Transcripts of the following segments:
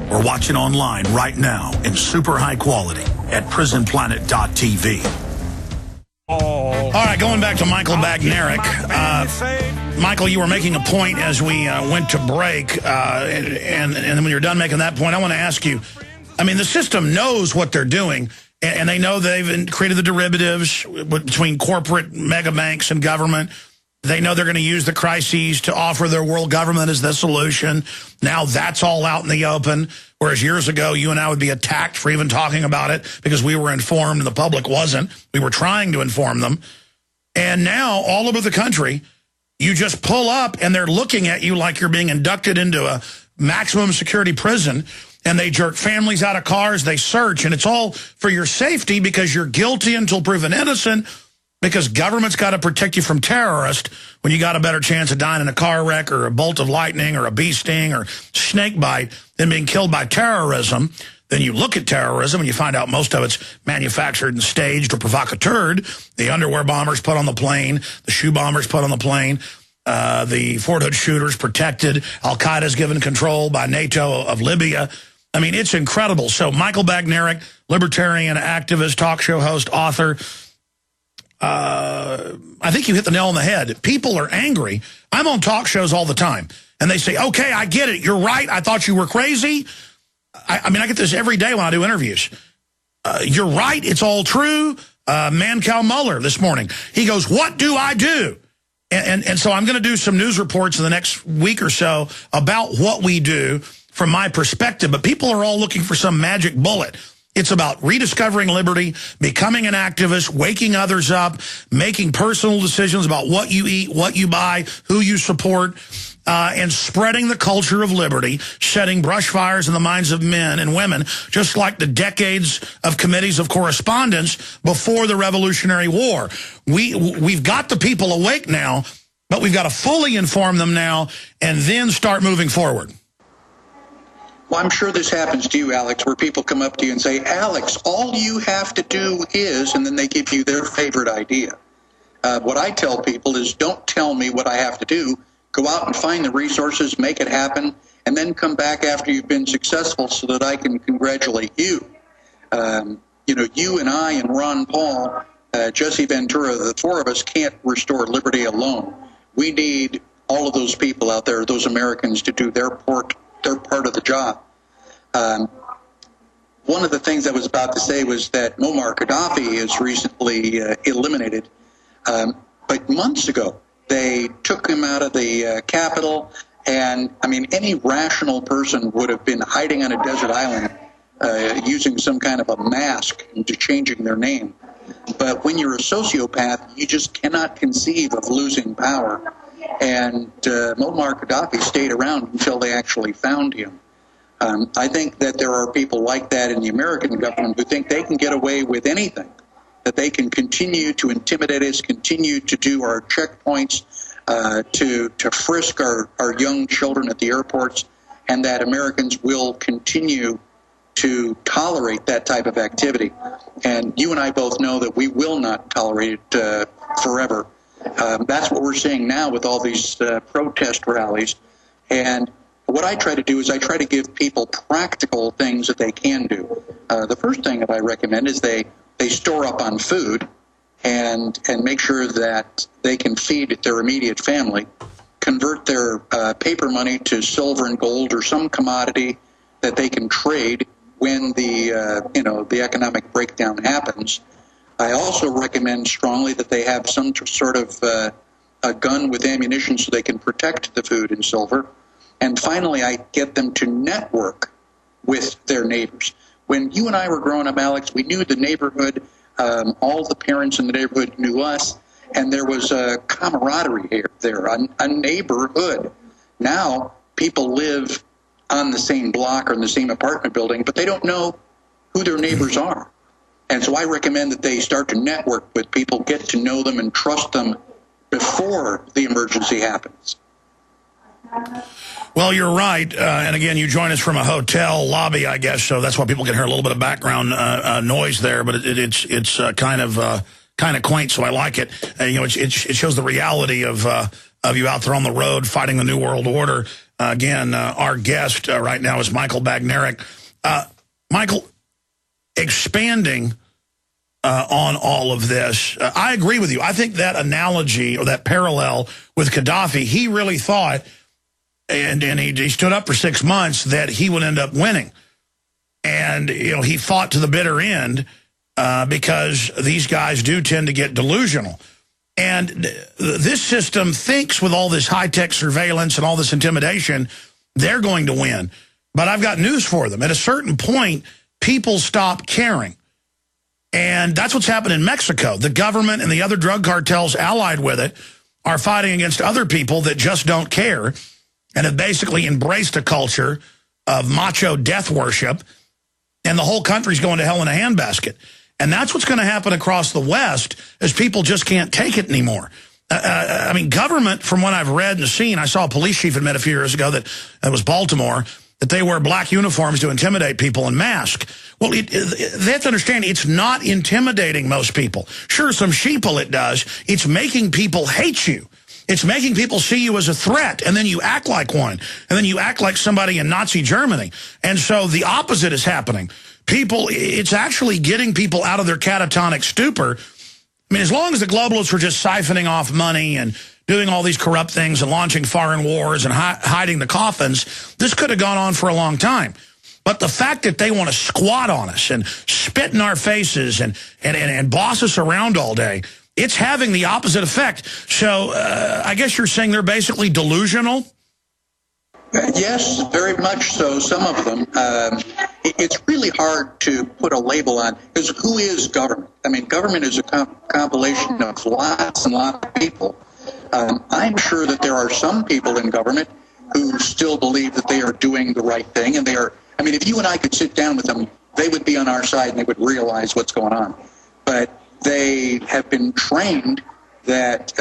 or watch it online right now in super high quality at prisonplanet.tv. All right, going back to Michael Badnarik. Michael, you were making a point as we went to break, and when you're done making that point, I want to ask you, I mean, the system knows what they're doing, and they know they've created the derivatives between corporate mega banks and government. They know they're going to use the crises to offer their world government as the solution. Now that's all out in the open, whereas years ago you and I would be attacked for even talking about it because we were informed and the public wasn't. We were trying to inform them. And now all over the country, you just pull up and they're looking at you like you're being inducted into a maximum security prison, and they jerk families out of cars, they search, and it's all for your safety because you're guilty until proven innocent, because government's got to protect you from terrorists when you got a better chance of dying in a car wreck or a bolt of lightning or a bee sting or snake bite than being killed by terrorism. Then you look at terrorism and you find out most of it's manufactured and staged or provocateured. The underwear bombers put on the plane, the shoe bombers put on the plane, the Fort Hood shooters protected, Al-Qaeda's given control by NATO of Libya. I mean, it's incredible. So Michael Badnarik, libertarian, activist, talk show host, author, I think you hit the nail on the head. People are angry. I'm on talk shows all the time, and they say, okay, I get it. You're right. I thought you were crazy. I mean, I get this every day when I do interviews. You're right. It's all true. Mancow Mueller this morning, he goes, what do I do? And so I'm going to do some news reports in the next week or so about what we do from my perspective. But people are all looking for some magic bullet. It's about rediscovering liberty, becoming an activist, waking others up, making personal decisions about what you eat, what you buy, who you support, and spreading the culture of liberty, setting brush fires in the minds of men and women, just like the decades of committees of correspondence before the Revolutionary War. We've got the people awake now, but we've got to fully inform them now and then start moving forward. Well, I'm sure this happens to you, Alex, where people come up to you and say, Alex, all you have to do is, and then they give you their favorite idea. What I tell people is, don't tell me what I have to do. Go out and find the resources, make it happen, and then come back after you've been successful so that I can congratulate you. You know, you and I and Ron Paul, Jesse Ventura, the four of us can't restore liberty alone. We need all of those people out there, those Americans, to do their part of the job. One of the things I was about to say was that Muammar Gaddafi is recently eliminated, but months ago they took him out of the capital, and I mean, any rational person would have been hiding on a desert island using some kind of a mask into changing their name. But when you're a sociopath, you just cannot conceive of losing power. And Muammar Gaddafi stayed around until they actually found him. I think that there are people like that in the American government who think they can get away with anything, that they can continue to intimidate us, continue to do our checkpoints, to frisk our young children at the airports, and that Americans will continue to tolerate that type of activity. And you and I both know that we will not tolerate it forever. That's what we're seeing now with all these protest rallies. And what I try to do is I try to give people practical things that they can do. The first thing that I recommend is they store up on food and make sure that they can feed their immediate family, convert their paper money to silver and gold or some commodity that they can trade when the economic breakdown happens. I also recommend strongly that they have some sort of a gun with ammunition so they can protect the food and silver. And finally, I get them to network with their neighbors. When you and I were growing up, Alex, we knew the neighborhood. All the parents in the neighborhood knew us, and there was a camaraderie there, a neighborhood. Now, people live on the same block or in the same apartment building, but they don't know who their neighbors are. And so I recommend that they start to network with people, get to know them, and trust them before the emergency happens. Well, you're right. And again, you join us from a hotel lobby, I guess, so that's why people can hear a little bit of background noise there. But it's kind of quaint, so I like it. It shows the reality of you out there on the road fighting the New World Order. Again, our guest right now is Michael Badnarik. Michael, expanding on all of this, I agree with you. I think that analogy or that parallel with Gaddafi, he really thought, and he stood up for 6 months, that he would end up winning. And, he fought to the bitter end because these guys do tend to get delusional. And this system thinks with all this high-tech surveillance and all this intimidation, they're going to win. But I've got news for them. At a certain point, people stop caring. And that's what's happened in Mexico. The government and the other drug cartels allied with it are fighting against other people that just don't care and have basically embraced a culture of macho death worship, and the whole country's going to hell in a handbasket. And that's what's going to happen across the West, as people just can't take it anymore. I mean, government, from what I've read and seen, I saw a police chief admit a few years ago that was Baltimore, that they wear black uniforms to intimidate people and mask. Well, they have to understand, it's not intimidating most people. Sure, some sheeple it does. It's making people hate you. It's making people see you as a threat, and then you act like one. And then you act like somebody in Nazi Germany. And so the opposite is happening. It's actually getting people out of their catatonic stupor. I mean, as long as the globalists were just siphoning off money and doing all these corrupt things and launching foreign wars and hiding the coffins, this could have gone on for a long time. But the fact that they want to squat on us and spit in our faces and boss us around all day, it's having the opposite effect. So I guess you're saying they're basically delusional? Yes, very much so, some of them. It's really hard to put a label on, because who is government? I mean, government is a compilation of lots and lots of people. I'm sure that there are some people in government who still believe that they are doing the right thing, and they are, I mean, if you and I could sit down with them, they would be on our side and they would realize what's going on. But they have been trained that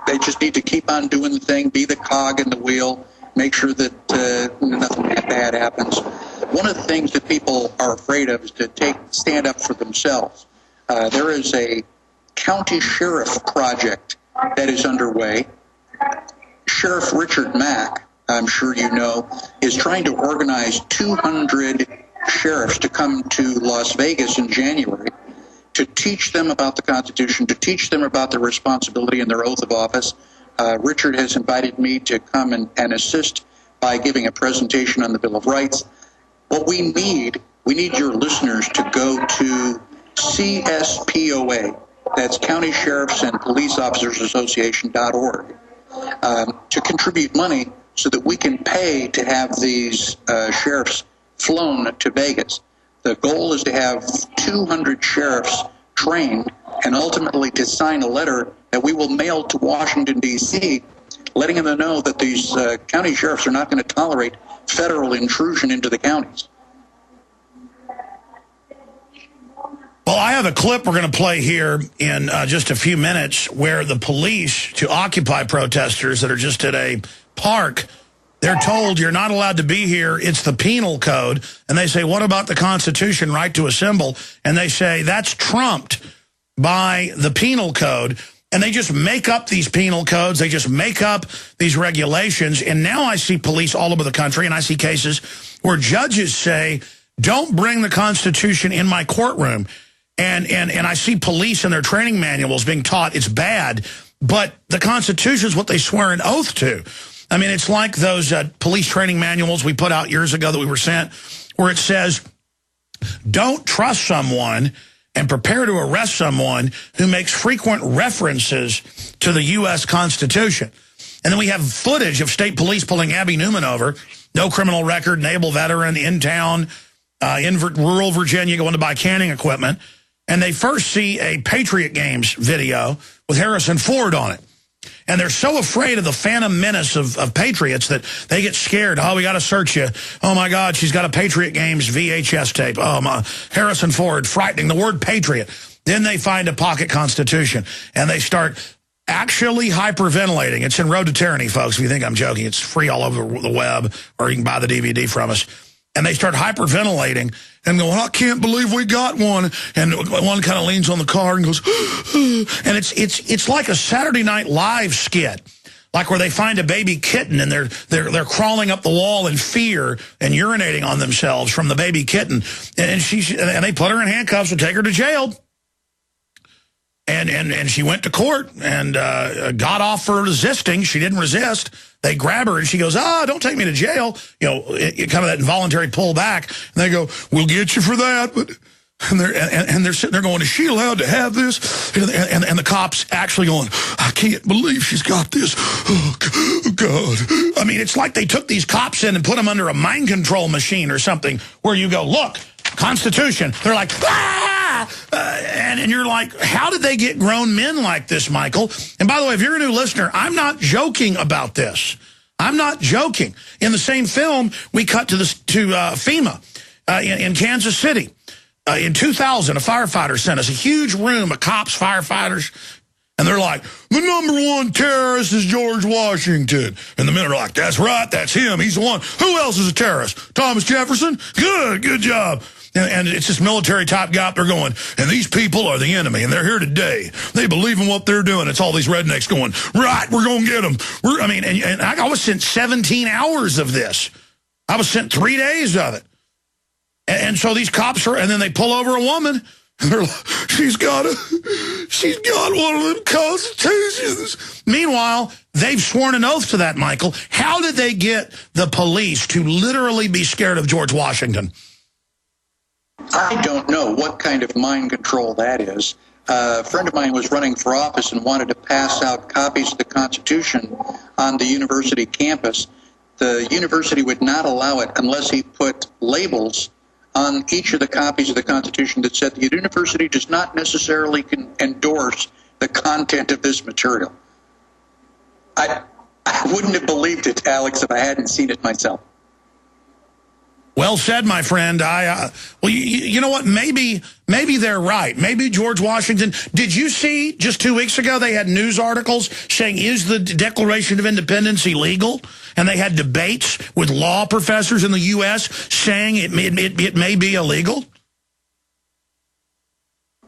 they just need to keep on doing the thing, be the cog in the wheel, make sure that nothing bad happens. One of the things that people are afraid of is to stand up for themselves. There is a county sheriff project that is underway. Sheriff Richard Mack, I'm sure you know, is trying to organize 200 sheriffs to come to Las Vegas in January to teach them about the Constitution, to teach them about their responsibility and their oath of office. Richard has invited me to come and assist by giving a presentation on the Bill of Rights. What we need your listeners to go to CSPOA, that's County Sheriffs and Police Officers Association.org, to contribute money so that we can pay to have these sheriffs flown to Vegas. The goal is to have 200 sheriffs trained and ultimately to sign a letter that we will mail to Washington, D.C., letting them know that these county sheriffs are not going to tolerate federal intrusion into the counties. Well, I have a clip we're going to play here in just a few minutes where the police, to occupy protesters that are just at a park, they're told, you're not allowed to be here, it's the penal code. And they say, what about the Constitution, right to assemble? And they say, that's trumped by the penal code. And they just make up these penal codes. They just make up these regulations. And now I see police all over the country, and I see cases where judges say, don't bring the Constitution in my courtroom. And I see police in their training manuals being taught it's bad, but the Constitution is what they swear an oath to. I mean, it's like those police training manuals we put out years ago that we were sent, where it says, don't trust someone and prepare to arrest someone who makes frequent references to the U.S. Constitution. And then we have footage of state police pulling Abby Newman over, no criminal record, naval veteran, in town, in rural Virginia, going to buy canning equipment. And they first see a Patriot Games video with Harrison Ford on it. And they're so afraid of the phantom menace of patriots that they get scared. Oh, we got to search you. Oh, my God, she's got a Patriot Games VHS tape. Oh, my, Harrison Ford, frightening. The word patriot. Then they find a pocket Constitution, and they start actually hyperventilating. It's in Road to Tyranny, folks, if you think I'm joking. It's free all over the web, or you can buy the DVD from us. And they start hyperventilating and go, I can't believe we got one. And one kind of leans on the car and goes, and it's like a Saturday Night Live skit like where they find a baby kitten and they're crawling up the wall in fear and urinating on themselves from the baby kitten, and they put her in handcuffs and take her to jail. And she went to court and got off for resisting. She didn't resist. They grab her and she goes, don't take me to jail. You know, kind of that involuntary pullback. And they go, we'll get you for that. But and they're sitting there going, is she allowed to have this? And the cops actually going, I can't believe she's got this. Oh, God. I mean, it's like they took these cops in and put them under a mind control machine or something where you go, look, Constitution. They're like, and you're like, how did they get grown men like this, Michael? And by the way, if you're a new listener, I'm not joking about this. I'm not joking. In the same film, we cut to FEMA in Kansas City. In 2000, a firefighter sent us a huge room of cops, firefighters, and they're like, the #1 terrorist is George Washington. And the men are like, that's right, that's him, he's the one. Who else is a terrorist? Thomas Jefferson? Good job. And it's this military type guy, they're going, and these people are the enemy, and they're here today. They believe in what they're doing. It's all these rednecks going, right, we're going to get them. And I was sent 17 hours of this. I was sent 3 days of it. And so these cops and then they pull over a woman, and they're like, she's got one of them constitutions. Meanwhile, they've sworn an oath to that, Michael. How did they get the police to literally be scared of George Washington? I don't know what kind of mind control that is. A friend of mine was running for office and wanted to pass out copies of the Constitution on the university campus. The university would not allow it unless he put labels on each of the copies of the Constitution that said the university does not necessarily endorse the content of this material. I wouldn't have believed it, Alex, if I hadn't seen it myself. Well said, my friend. Well, you know what? Maybe they're right. Maybe George Washington. Did you see just 2 weeks ago they had news articles saying, is the Declaration of Independence illegal? And they had debates with law professors in the U.S. saying it may be illegal?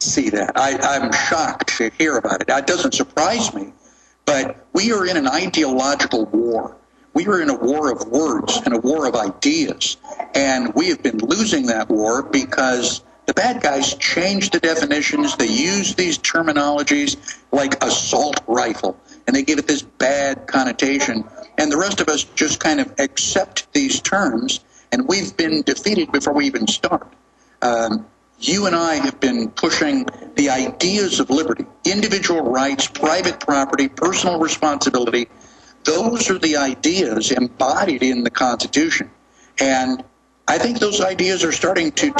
See that. I'm shocked to hear about it. That doesn't surprise me. But we are in an ideological war. We are in a war of words and a war of ideas, and we have been losing that war because the bad guys changed the definitions. They use these terminologies like assault rifle, and they give it this bad connotation, and the rest of us just kind of accept these terms, and we've been defeated before we even start. You and I have been pushing the ideas of liberty, individual rights, private property, personal responsibility. Those are the ideas embodied in the Constitution. And I think those ideas are starting to take